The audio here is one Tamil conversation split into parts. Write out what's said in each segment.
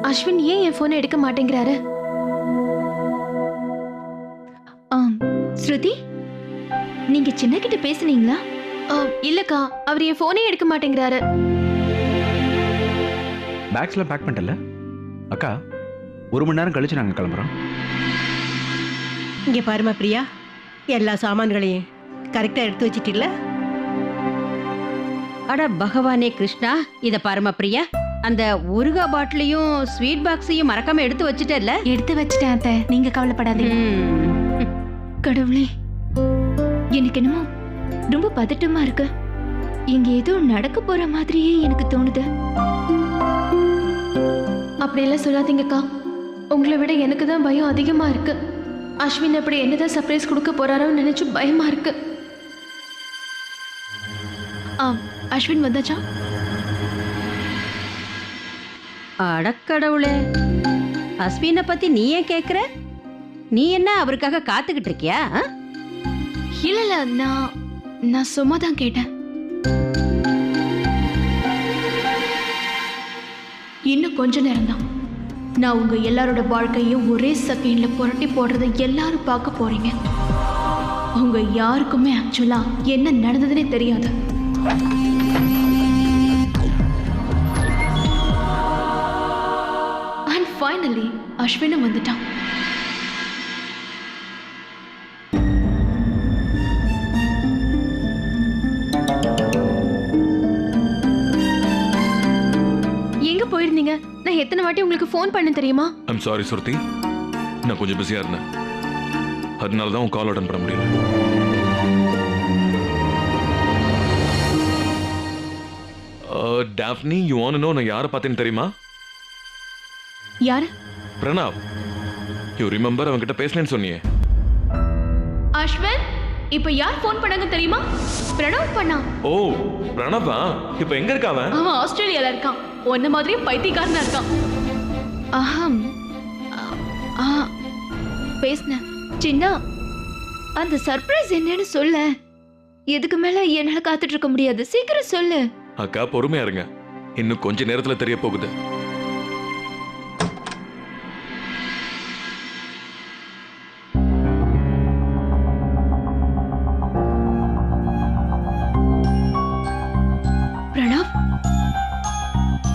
அஸ்வின் ஏன் என் போனை எடுக்க மாட்டேங்கிறாரு? ஸ்ருதி, நீங்க சின்ன கிட்ட பேசுனீங்களா? இல்லக்கா, அவர் என் போனே எடுக்க மாட்டேங்கிறாரு. பேக்ஸ்ல பேக் பண்ணிட்டல அக்கா, 1 மணி நேரம் கழிச்சு நாங்க கிளம்புறோம். இங்க பாருமா பிரியா, எல்லா சாமான்களையும் கரெக்டா எடுத்து வச்சிட்டில்ல? அட பகவானே கிருஷ்ணா, இத பாருமா பிரியா, அந்த ஊறுகா பாட்டிலையும் ஸ்வீட் பாக்ஸையும் மறக்காம எடுத்து வச்சுட்டல? எடுத்து வச்சிட்டேன் அத்தை, நீங்க கவலைப்படாதீங்க. கடவுளே, எனக்கு என்னமோ ரொம்ப பதட்டமா இருக்கு. இங்க ஏதோ நடக்க போற மாதிரியே எனக்கு தோணுது. அப்படியெல்லாம் சொல்லாதீங்கக்கா, உங்களை விட எனக்கு தான் பயம் அதிகமா இருக்கு. அஸ்வின் அப்படி என்னதான் சர்ப்ரைஸ் கொடுக்க போறாரோன்னு நினைச்சு பயமா இருக்கு. அஸ்வின் வந்தாச்சா? அடக்கடவுளே, அஸ்வினை பத்தி நீ ஏன் கேக்குற? நீ என்ன அவருக்காக காத்துக்கிட்டு இருக்கியா? இல்ல, நான் சும்மா தான் கேட்டேன். இன்னும் கொஞ்ச நேரம் தான். நான் உங்க எல்லாரோட வாழ்க்கையும் ஒரே செகண்ட்ல புரட்டி போடுறதை எல்லாரும் பார்க்க போறீங்க. உங்க யாருக்குமே ஆக்சுவலா என்ன நடந்ததுன்னே தெரியாது. அண்ட் ஃபைனலி அஸ்வினும் வந்துட்டான். எங்க போயிருந்தீங்க? நான் எத்தனை வாட்டி உங்களுக்கு ஃபோன் பண்ண தெரியுமா? ஐம் சாரி சுருதி, நான் கொஞ்சம் பிஸியா இருந்தேன். அதனால தான் உன் கால் அட்டன் பண்ண முடியல. Daphne, you want to know நான் யாரை பார்த்தேன்னு தெரியுமா? யாரு? பிரணவ். யூ ரிமெம்பர் அவன்கிட்ட பேசினேன்னு சொன்னியே? அஸ்வின், இப்ப யார் ஃபோன் பண்ணாங்க தெரியுமா? பிரணவ் பண்ணா. ஓ, பிரணவா? இப்போ எங்க இருக்க அவன்? அவன் ஆஸ்திரேலியால இருக்கான். ஒன்ன மாதிரியே பைத்தியக்காரனா இருக்கான். அஹம். பேசுன சின்ன, அந்த சர்ப்ரைஸ் என்னன்னு சொல்ல. எதுக்கு மேல என்னால காத்துட்டு இருக்க முடியாது, சீக்கிரம் சொல்லு. அக்கா பொறுமையா இருங்க, இன்னும் கொஞ்ச நேரத்துல தெரிய போகுது. Pranav,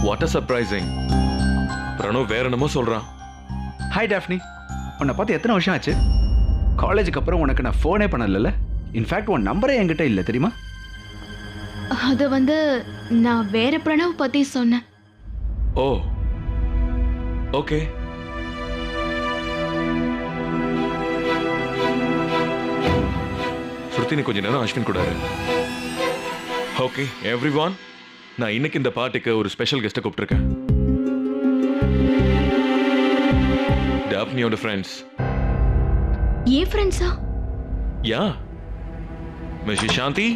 what a surprising. Pranav வேற என்னமோ சொல்றான். ஹாய் டாஃப்னி, உன்னை பார்த்து எத்தனை வருஷம் ஆச்சு? காலேஜுக்கு அப்புறம் உனக்கு நான் ஃபோனே பண்ணல. இன்ஃபேக்ட் உன் நம்பரே என்கிட்ட இல்லை தெரியுமா? அது வந்து நான் வேற பிரணவ் பத்தி சொன்னேன். ஓ, ஓகே. ஸ்ருதி, நீ கொஞ்ச நேரம் அஸ்வின் கூட இரு. ஓகே எவ்ரிவான், நான் இன்னைக்கு இந்த பார்ட்டிக்கு ஒரு ஸ்பெஷல் கெஸ்ட்டை கூப்பிட்டுருக்கேன். டாஃப்னியோட ஃப்ரெண்ட்ஸ். ஏன் ஃப்ரெண்ட்ஸா? யா, மிஸ் சாந்தி,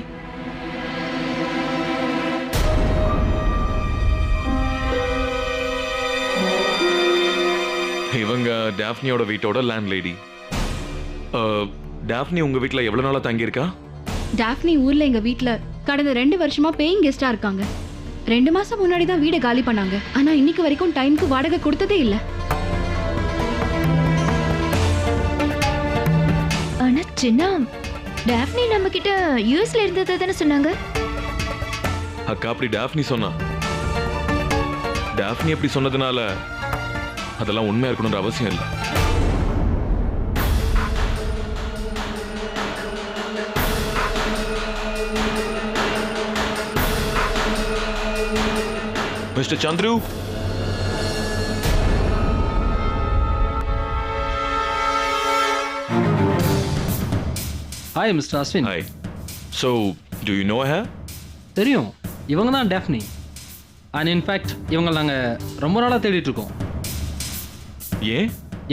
இவங்க டாஃப்னியோட வீட்டோட லேண்ட் லேடி. டாஃப்னி உங்க வீட்ல எவ்வளவு நாளா தங்கி இருக்கா? டாஃப்னி ஊர்ல எங்க வீட்ல கடந்த 2 வருஷமா பேயிங் கெஸ்டா இருக்காங்க. 2 மாசம் முன்னாடி தான் வீடை காலி பண்ணாங்க. ஆனா இன்னைக்கு வரைக்கும் டைம்க்கு வாடகை கொடுத்ததே இல்ல. ஆனா சின்ன, டாஃப்னி நம்ம கிட்ட யூஎஸ்ல இருந்ததை தானே சொன்னாங்க? அக்கா அப்படி டாஃப்னி சொன்னா. டாஃப்னி அப்படி சொன்னதுனால அதெல்லாம் உண்மையா இருக்கணும்ன்ற அவசியம் இல்லை. Mister Chandru, hi mister Ashwin. Hi. So to you know her? தெரியும், இவங்க தான் டேஃப்னி. அண்ட் இன்ஃபேக்ட் இவங்க நாங்கள் ரொம்ப நாளாக தேடிட்டு இருக்கோம். ஏன்?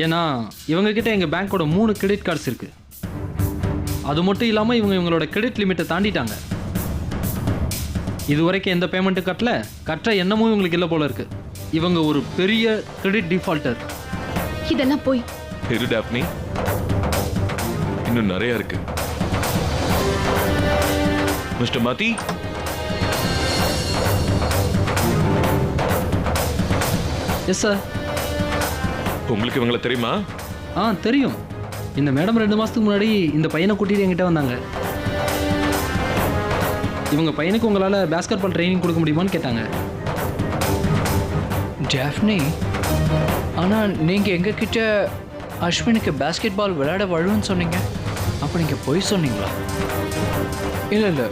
ஏன்னா இவங்ககிட்ட எங்கள் பேங்க்கோட 3 கிரெடிட் கார்ட்ஸ் இருக்குது. அது மட்டும் இல்லாமல் இவங்களோட கிரெடிட் லிமிட்டை தாண்டிட்டாங்க. இது வரைக்கும் எந்த பேமெண்ட்டு கட்டுற எண்ணமும் இவங்களுக்கு இல்லை போல இருக்கு. இவங்க ஒரு பெரிய கிரெடிட் டிஃபால்ட்டர். இதெல்லாம் போய் இரு டாஃப்னி, இன்னும் நிறைய இருக்கு. மிஸ்டர் மதி, எஸ் சார். உங்களுக்கு இவங்கள தெரியுமா? தெரியும். இந்த மேடம் 2 மாதத்துக்கு முன்னாடி இந்த பையனை கூட்டிகிட்டு என்கிட்ட வந்தாங்க. இவங்க பையனுக்கு உங்களால் பேஸ்கெட் பால் ட்ரைனிங் கொடுக்க முடியுமான்னு கேட்டாங்க. டேஃப்னி, ஆனால் நீங்கள் எங்ககிட்ட அஸ்வினுக்கு பேஸ்கெட் பால் விளையாட வழுன்னு சொன்னீங்க. அப்போ நீங்கள் பொய் சொன்னீங்களா? இல்லை,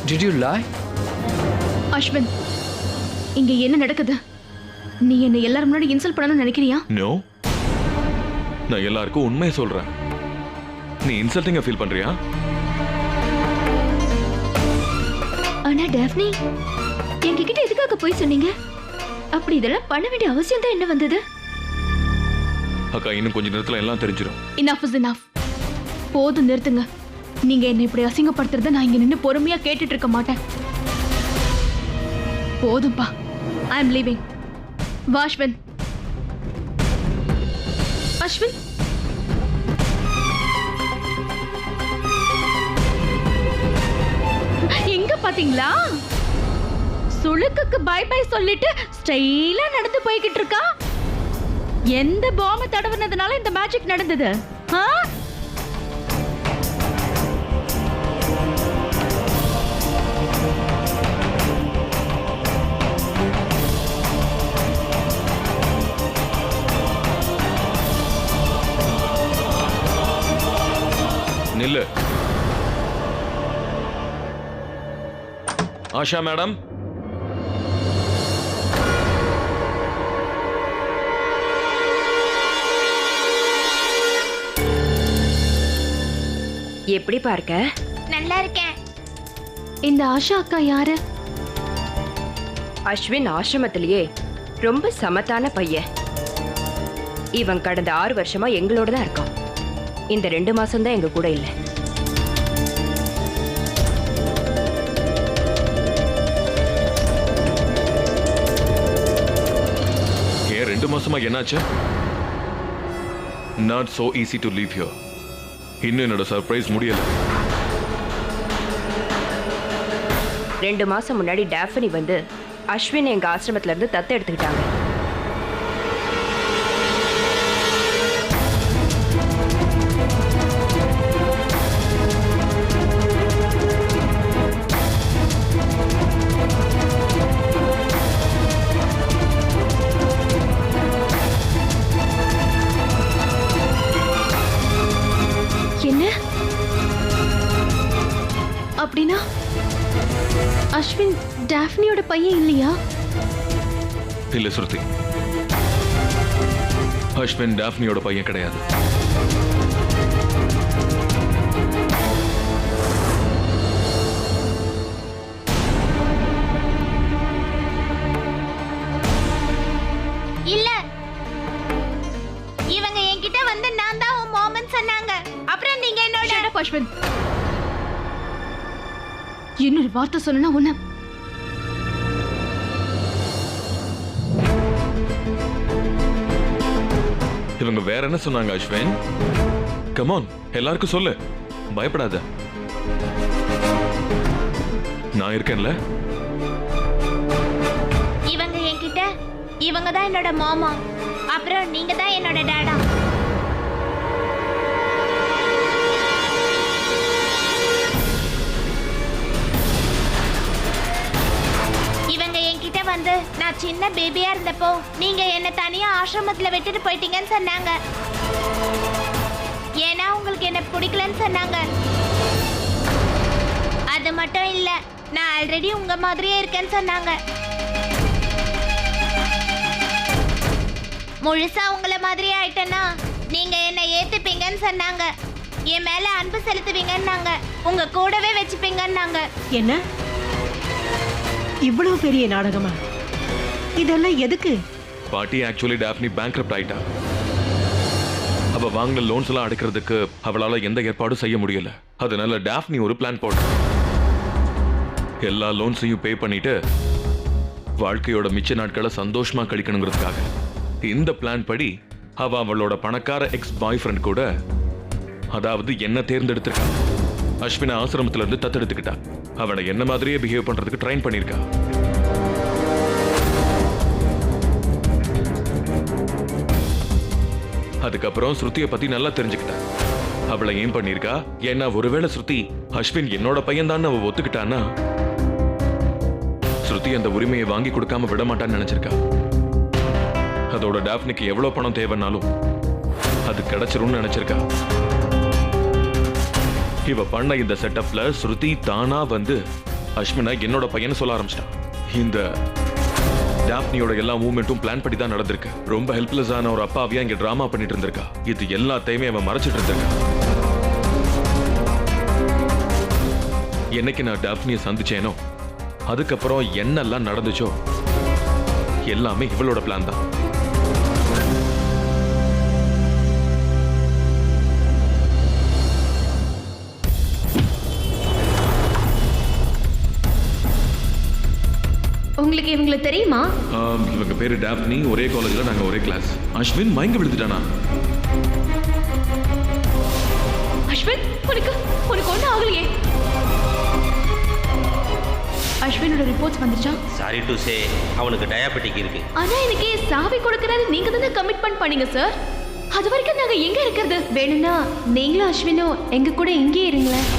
டிட் யூ லாய்? அஸ்வின், இங்க என்ன நடக்குது? நீ என்னை எல்லாரும் முன்னாடி இன்சல்ட் பண்ணணும்னு நினைக்கிறியா? நோ, நான் எல்லாருக்கும் உண்மையை சொல்றேன். நீ இன்சல்ட்டிங்கா ஃபீல் பண்றியா? ஆனா டேஃப்னி, எங்ககிட்ட எதுக்காக போய் சொன்னீங்க? அப்படி இதெல்லாம் பண்ண வேண்டிய அவசியம் தான் என்ன வந்தது? அக்கா, இன்னும் கொஞ்ச நேரத்துல எல்லாம் தெரிஞ்சிடும். Enough is enough. போதும், நிறுத்துங்க. நீங்க என்னை இப்படி அசிங்கப்படுத்துறத நான் இங்க நின்று பொறுமையா கேட்டுட்டு இருக்க மாட்டேன். போதும்பா, ஐ எம் லீவிங். வா அஸ்வின். அஸ்வின், எங்க பாத்தீங்களா? சுளுக்குக்கு பை பை சொல்லிட்டு ஸ்டைலா நடந்து போய்கிட்டு இருக்கா. எந்த பாம்பை தடவுனதுனால இந்த மேஜிக் நடந்தது? நில்லு. ஆஷா மேடம், எப்படி பார்க்க? நல்லா இருக்கேன். இந்த ஆஷா அக்கா யாரு? அஸ்வின் ஆசிரமத்திலேயே ரொம்ப சமத்தான பையன். இவன் கடந்த 6 வருஷமா எங்களோட தான் இருக்கான். இந்த 2 மாசம் தான் எங்க கூட இல்ல. ஏன் 2 மாசமா என்னாச்சு? Not so easy to leave here. இன்னும் என்னோட சர்ப்ரைஸ் முடியல. 2 மாசம் முன்னாடி டேஃபனி வந்து அஸ்வின் எங்க ஆசிரமத்துல இருந்து தத்து எடுத்துக்கிட்டாங்க. என்ன? அப்படின்னா அஸ்வின் டாஃப்னியோட பையன் இல்லையா? இல்ல ஸ்ருதி, அஸ்வின் டாஃப்னியோட பையன் கிடையாது. இல்ல, இவங்க என்கிட்ட வந்து நான் தான் உன் மாமன் சொன்னாங்க. அப்புறம் நீங்க என்னோட அஸ்வின், இன்னொரு வார்த்தை சொன்னா உன்ன. இவங்க வேற என்ன சொன்னாங்க அஸ்வின்? கமான், எல்லாருக்கும் சொல்லு, பயப்படாத. நான் இருக்கேன்ல. இவங்க என்கிட்ட இவங்க தான் என்னோட மாமா, அப்புறம் நீங்க தான் என்னோட டாடா. இவங்க என்கிட்ட வந்து நான் சின்ன பேபியா இருந்தப்போ நீங்க என்ன தனியா ஆசிரமத்துல விட்டுட்டு போயிட்டீங்கன்னு சொன்னாங்க. ஏன்னா உங்களுக்கு என்ன பிடிக்கலன்னு சொன்னாங்க. அது மட்டும் இல்ல, நான் ஆல்ரெடி உங்க மாதிரியே இருக்கேன்னு சொன்னாங்க. முழுசா உங்கள மாதிரியே ஆயிட்டேன்னா நீங்க என்ன ஏத்துப்பீங்கன்னு சொன்னாங்க. என் மேல அன்பு செலுத்துவீங்கன்னாங்க. உங்க கூடவே வச்சுப்பீங்கன்னாங்க. என்ன இவ்வளவு பெரிய நாடகமா? இதெல்லாம் எதுக்கு? பாட்டி, ஆக்சுவலி டாஃப்னி பேங்க்ரப்ட் ஆயிட்டா. அவ வாங்கின லோன்ஸ் எல்லாம் அடைக்கிறதுக்கு அவளால எந்த ஏற்பாடும் செய்ய முடியல. அதனால டாஃப்னி ஒரு பிளான் போட்டா. எல்லா லோன்ஸையும் பே பண்ணிட்டு வாழ்க்கையோட மிச்ச நாட்களை சந்தோஷமா கழிக்கணுங்கிறதுக்காக இந்த பிளான் படி அவ அவளோட பணக்கார எக்ஸ் பாய் ஃப்ரெண்ட் கூட, அதாவது என்ன தேர்ந்தெடுத்திருக்கா. அஸ்வினை ஆசிரமத்துல இருந்து தத்தெடுத்துக்கிட்டா. அவனை என்ன மாதிரியே பிஹேவ் பண்றதுக்கு ட்ரைன் பண்ணிருக்கா. அதுக்கப்புறம் ஸ்ருதியை பத்தி நல்லா தெரிஞ்சுக்கிட்டேன். அவளை ஏன் பண்ணிருக்கா? ஏன்னா ஒருவேளை ஸ்ருதி அஸ்வின் என்னோட பையன் தான் அவ ஒத்துக்கிட்டான்னா ஸ்ருதி அந்த உரிமையை வாங்கி கொடுக்காம விட மாட்டான்னு நினைச்சிருக்கா. அதோட டாஃப்னிக்கு எவ்வளவு பணம் தேவைன்னாலும் அது கிடைச்சிரும்னு நினைச்சிருக்கா. இவ பண்ண இந்த செட்டப்ல ஸ்ருதி தானா வந்து அஸ்வினா என்னோட பையன் சொல்ல ஆரம்பிச்சிட்டான். இந்த டாஃப்னியோட எல்லா மூவ்மெண்ட்டும் பிளான் பண்ணி தான் நடந்திருக்கு. ரொம்ப ஹெல்ப்லெஸ்ஸான ஒரு அப்பாவியா இங்க டிராமா பண்ணிட்டு இருந்திருக்கா. இது எல்லாத்தையுமே அவன் மறைச்சிட்டு இருந்திருக்கா. என்னைக்கு நான் டாஃப்னியை சந்திச்சேனோ அதுக்கப்புறம் என்னெல்லாம் நடந்துச்சோ எல்லாமே இவளோட பிளான் தான். உங்களுக்கு இவங்களை தெரியுமா? இவங்க பேரு டாஃப்னி. ஒரே காலேஜ்ல நாங்க ஒரே கிளாஸ். அஸ்வின் மயங்க விழுந்துட்டானா? அஸ்வின், உனக்கு ஒன்றும் ஆகலையே? அஸ்வினோட ரிப்போர்ட்ஸ் வந்துச்சா? சாரி டு சே, அவனுக்கு டயாபெட்டிக் இருக்கு. ஆனா எனக்கு சாவி கொடுக்கறாரு நீங்க தானே கமிட்மெண்ட் பண்ணீங்க சார். அது வரைக்கும் நாங்க எங்க இருக்கிறது? வேணும்னா நீங்களும் அஸ்வினும் எங்க கூட இங்கே இருங்களேன்.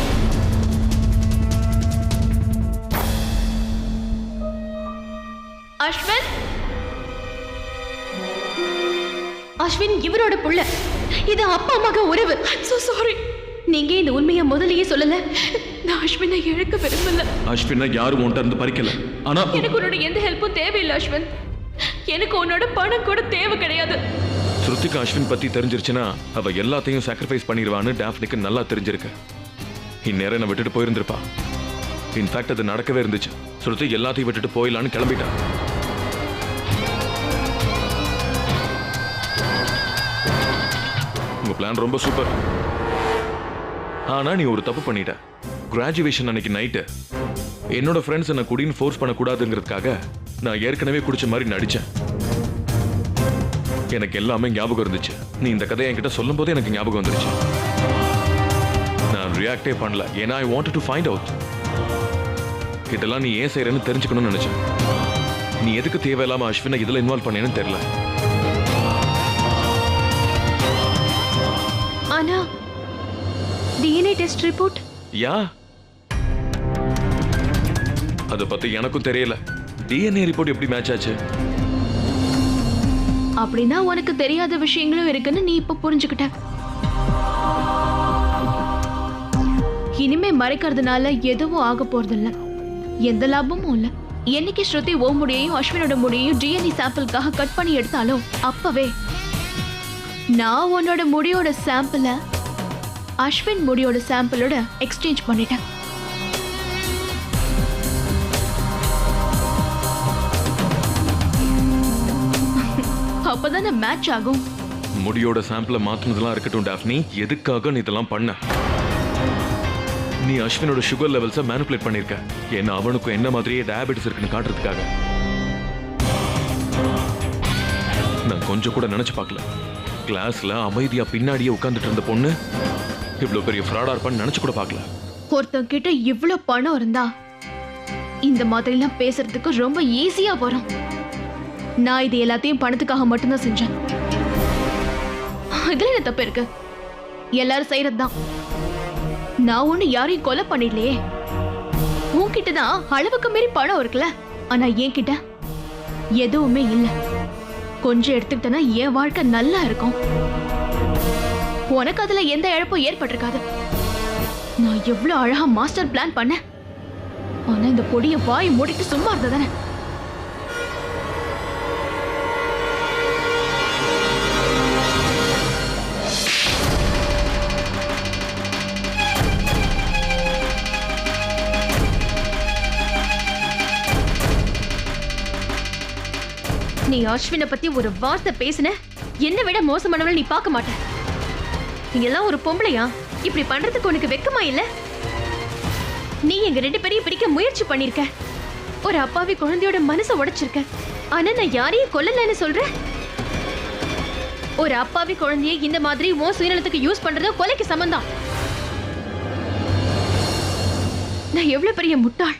அஸ்வின், அஸ்வின் இவரோட புள்ள. இது அப்பா அம்மாக்கு உறவு. So sorry. நீங்க இந்த உண்மையை முதல்லயே சொல்லல. நான் அஸ்வினை இழக்க விரும்பல. அஸ்வினை யாரும் உன்கிட்ட இருந்து பறிக்கல. ஆனா எனக்கு உன்னோட எந்த ஹெல்ப்பும் தேவையில்லை அஸ்வின். எனக்கு உன்னோட பணம் கூட தேவை கிடையாது. ஸ்ருதிக்கு அஸ்வின் பத்தி தெரிஞ்சிருச்சுன்னா அவ எல்லாத்தையும் சாக்ரிஃபைஸ் பண்ணிடுவான்னு டாஃப்னிக்கு நல்லா தெரிஞ்சிருக்கு. இந்நேரம் என்ன விட்டுட்டு போயிருந்திருப்பா. இன்ஃபேக்ட் அது நடக்கவே இருந்துச்சு. ஸ்ருதி எல்லாத்தையும் விட்டுட்டு போயிடலான்னு கிளம்பிட்டா. உங்க பிளான் ரொம்ப சூப்பர். ஆனா நீ ஒரு தப்பு பண்ணிட்ட. கிராஜுவேஷன் அன்னைக்கு நைட்டு என்னோட ஃப்ரெண்ட்ஸ் என்ன குடின்னு ஃபோர்ஸ் பண்ணக்கூடாதுங்கிறதுக்காக நான் ஏற்கனவே குடிச்ச மாதிரி நடிச்சேன். எனக்கு எல்லாமே ஞாபகம் இருந்துச்சு. நீ இந்த கதையை என்கிட்ட சொல்லும் போது எனக்கு ஞாபகம் வந்துருச்சு. நான் ரியாக்டே பண்ணல. ஏன்னா I wanted to find out. இதெல்லாம் நீ ஏன் செய்யறன்னு தெரிஞ்சுக்கணும்னு நினைச்சேன். நீ எதுக்கு தேவையில்லாம அஸ்வினை இதுல இன்வால்வ் பண்ணேன்னு தெரியல. ஆனா டிஎன்ஏ டெஸ்ட் ரிப்போர்ட் யா, அத பத்தி எனக்கும் தெரியல. டிஎன்ஏ ரிப்போர்ட் எப்படி மேட்ச் ஆச்சு? அப்படின்னா உனக்கு தெரியாத விஷயங்களும் இருக்குன்னு நீ இப்ப புரிஞ்சுக்கிட்ட. இனிமே மறைக்கிறதுனால எதுவும் ஆக போறதில்ல. எந்த லாபமும் இல்ல. என்னைக்கு ஸ்ருதி ஓ முடியையும் அஸ்வினோட முடியையும் டிஎன்ஏ சாம்பிளுக்காக கட் பண்ணி எடுத்தாலும் அப்பவே நான் உன்னோட முடியோட சாம்பிளை அஸ்வின் முடியோட சாம்பிளோட எக்ஸ்சேஞ்ச் பண்ணிட்டேன். அப்பதானே மேட்ச் ஆகும். முடியோட சாம்பிளை மாத்துனதெல்லாம் இருக்கட்டும் டாஃப்னி, எதுக்காக நீ இதெல்லாம் பண்ண? நீ அஸ்வினோட சுகர் லெவல்ஸை மேனிபுலேட் பண்ணிருக்க. ஏன்னா அவனுக்கும் என்ன மாதிரியே டயபெட்டிஸ் இருக்குன்னு காட்டுறதுக்காக. நான் கொஞ்சம் கூட நினைச்சு பார்க்கல. கிளாஸ்ல அமைதியா பின்னாடியே உட்கார்ந்துட்டு இருந்த பொண்ணு இவ்வளவு பெரிய ஃப்ராடா இருப்பான்னு நினைச்சு கூட பார்க்கல. ஒருத்தன் கிட்ட இவ்வளவு பணம் இருந்தா இந்த மாதிரி எல்லாம் பேசுறதுக்கு ரொம்ப ஈஸியா வரும். நான் இது எல்லாத்தையும் பணத்துக்காக மட்டும்தான் செஞ்சேன். இதுல என்ன தப்பு இருக்கு? எல்லாரும் செய்யறதுதான். நான் ஒண்ணு யாரையும் கொலை பண்ணிடலையே. உன்கிட்டதான் அளவுக்கு மீறி பணம் இருக்குல்ல. ஆனா என் கிட்ட எதுவுமே இல்ல. கொஞ்சம் எடுத்துக்கிட்டனா என் வாழ்க்கை நல்லா இருக்கும். உனக்கு அதுல எந்த இழப்பும் ஏற்பட்டிருக்காது. நான் எவ்வளவு அழகா மாஸ்டர் பிளான் பண்ணேன். ஆனா இந்த பொடிய வாய் மூடிட்டு சும்மா இருந்ததானே. நீ அஸ்வினை பத்தி ஒரு வார்த்தை பேசின என்னை விட மோசமானவள் நீ பார்க்க மாட்ட. நீ எல்லாம் ஒரு பொம்பளையா? இப்படி பண்றதுக்கு உனக்கு வெக்கமா இல்ல? நீ எங்க 2 பேரையும் பிடிக்க முயற்சி பண்ணிருக்க. ஒரு அப்பாவி குழந்தையோட மனசை உடைச்சிருக்க. ஆனா நான் யாரையும் கொல்லலன்னு சொல்றேன். ஒரு அப்பாவி குழந்தையை இந்த மாதிரி உன் சுயநலத்துக்கு யூஸ் பண்றது கொலைக்கு சமந்தான். நான் எவ்வளவு பெரிய முட்டாள்.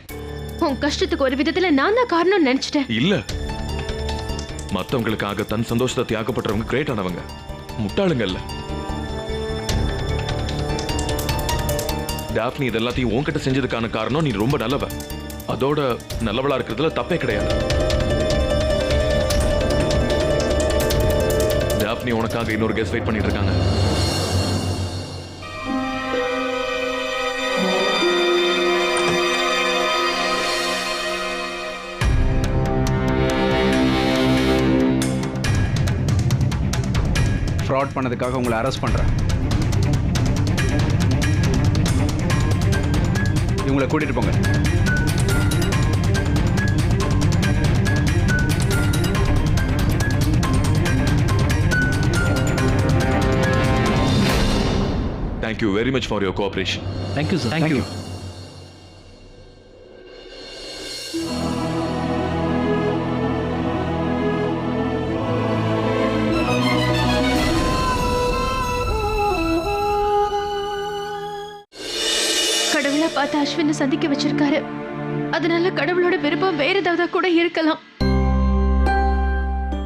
உன் கஷ்டத்துக்கு ஒரு விதத்துல நான் தான் காரணம் நினைச்சிட்டேன். இல்ல, மத்தவங்களுக்காக தன் சந்தோஷத்தை தியாகப்படுறவங்க கிரேட் ஆனவங்க. முட்டாளுங்க இல்ல. டாஃப்னி இதெல்லாத்தையும் உன்கிட்ட செஞ்சதுக்கான காரணம் நீ ரொம்ப நல்லவ. அதோட நல்லவளா இருக்கிறதுல தப்பே கிடையாது. டாஃப்னி உனக்காக இன்னொரு கெஸ்ட் வெயிட் பண்ணிட்டு இருக்காங்க. ஃப்ராட் பண்ணதுக்காக உங்களை அரெஸ்ட் பண்றேன். இவங்களை கூட்டிட்டு போங்க. Thank you very much for your cooperation. Thank you sir. Thank you. கடவுளா பார்த்து அஸ்வினை சந்திக்க வச்சிருக்காரு. அதனால கடவுளோட விருப்பம் வேற ஏதாவது கூட இருக்கலாம்.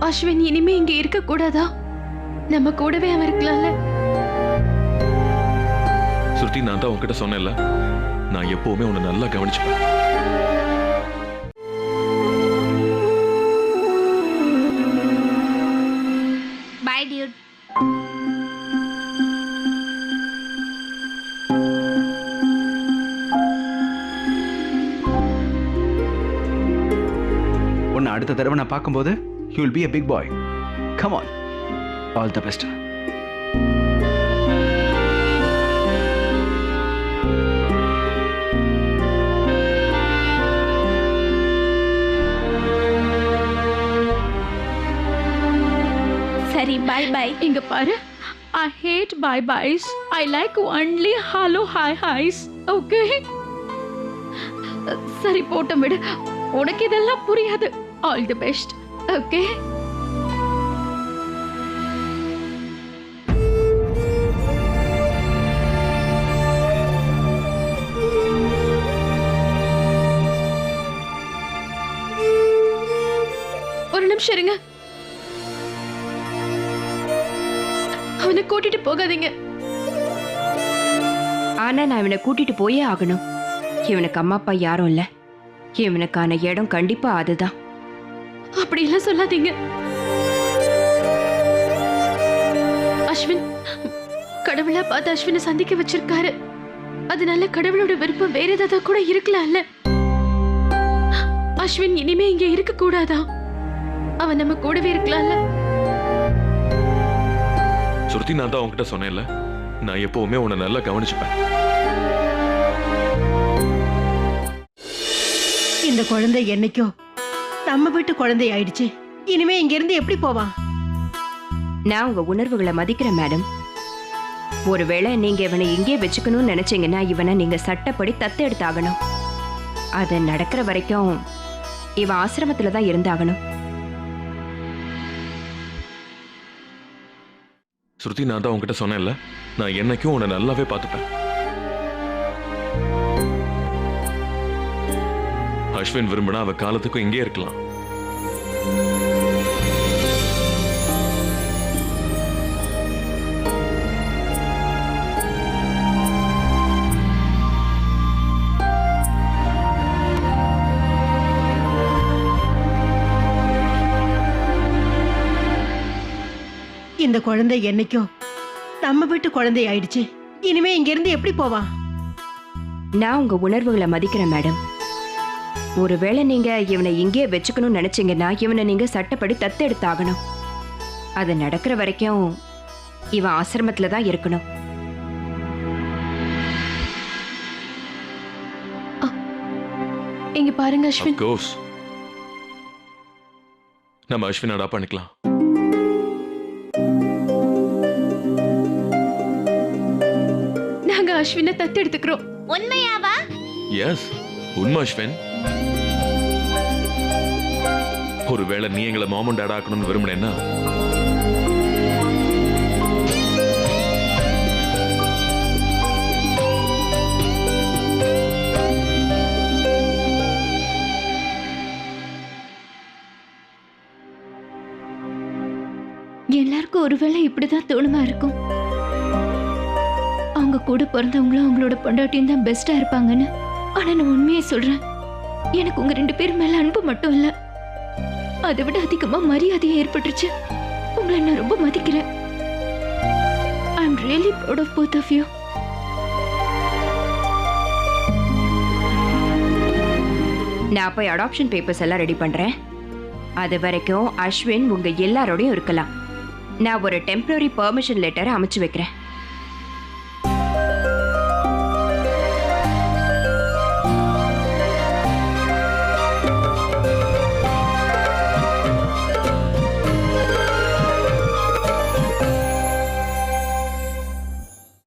அஸ்வின் இனிமே இங்க இருக்க கூடாதா? நம்ம கூடவே அவன் இருக்கலாம்ல. சுருதி, நான் தான் உன்கிட்ட சொன்னேன்ல, நான் எப்பவுமே உன்னை நல்லா கவனிச்சுப்பேன். By Dude. உன்னை அடுத்த தடவை நான் பார்க்கும்போது you will be a big boy. Come on. All the best. சரி, பை பை. இங்க பாரு, I hate bye byes. I like only hello hi hi's. Okay? சரி போட்டும் விடு. உனக்கு இதெல்லாம் புரியாது. All the best. Okay? ஒரு நிமிஷம் இருங்க. அவனை கூட்டிட்டு போகாதீங்க. ஆனா நான் இவனை கூட்டிட்டு போயே ஆகணும். இவனுக்கு அம்மா அப்பா யாரும் இல்ல. இவனுக்கான இடம் கண்டிப்பா அதுதான். அப்படி எல்லாம் சொல்லாதீங்க. அஸ்வின் கடவுளா பார்த்து அஸ்வினை சந்திக்க வச்சிருக்காரு. அதனால கடவுளோட விருப்பம் வேற ஏதாவது கூட இருக்கலாம்ல. அஸ்வின் இனிமே இங்க இருக்க கூடாதா? அவன் நம்ம கூடவே இருக்கலாம்ல. சுருதி, நான் தான் உன்கிட்ட சொன்னேன்ல, நான் எப்பவுமே உன்னை நல்லா கவனிச்சுப்பேன். இந்த குழந்தை என்னைக்கோ நம்ம வீட்டு குழந்தை ஆயிடுச்சு. இனிமே இங்க இருந்து எப்படி போவான்? நான் உங்க உணர்வுகளை மதிக்கிறேன் மேடம். ஒருவேளை நீங்க இவனை இங்கே வச்சுக்கணும்னு நினைச்சீங்கன்னா இவனை நீங்க சட்டப்படி தத்தெடுத்தாகணும். அது நடக்கிற வரைக்கும் இவன் ஆசிரமத்துல தான் இருந்தாகணும். சுருதி, நான் தான் உன்கிட்ட சொன்னேன்ல, நான் என்னைக்கும் உன்னை நல்லாவே பார்த்துப்பேன். அஸ்வின் விரும்பினா அவ காலத்துக்கும் இங்கே இருக்கலாம். இந்த குழந்தை என்னைக்கோ நம்ம வீட்டு குழந்தை ஆயிடுச்சு. இனிமே இங்க இருந்து எப்படி போவான்? நான் உங்க உணர்வுகளை மதிக்கிறேன் மேடம். ஒருவேளை நீங்க இவனை இங்கே வச்சுக்கணும்னு நினைச்சீங்கன்னா இவனை நீங்க சட்டப்படி தத்தெடுத்தாகணும். அது நடக்கிற வரைக்கும் இவன் ஆசிரமத்துல தான் இருக்கணும். இங்க பாருங்க அஸ்வின். Of course. நம்ம அஸ்வின் அடாப்ட் பண்ணிக்கலாம். நாங்க அஸ்வினை தத்து எடுத்துக்கிறோம். உண்மையாவா? எஸ், உண்மை அஸ்வின். ஒருவேளை நீ எங்களை மாம் அண்ட் டாட் ஆக்கணும்னு விரும்பினேன்னா எல்லாருக்கும் ஒருவேளை இப்படிதான் தோணுமா இருக்கும். அவங்க கூட பிறந்தவங்களும் அவங்களோட பொண்டாட்டியும் தான் பெஸ்டா இருப்பாங்கன்னு. ஆனா நான் உண்மையை சொல்றேன், எனக்கு உங்க 2 பேர் மேல அன்பு மட்டும் இல்ல, அதை விட அதிகமா மரியாதையே ஏற்பட்டுருச்சு. உங்களை நான் ரொம்ப மதிக்கிறேன். I am really proud of both of you. நான் போய் அடாப்ஷன் பேப்பர்ஸ் எல்லாம் ரெடி பண்றேன். அது வரைக்கும் அஸ்வின் உங்க எல்லாரோடையும் இருக்கலாம். நான் ஒரு டெம்பரரி பெர்மிஷன் லெட்டரை அமைச்சு வைக்கிறேன்.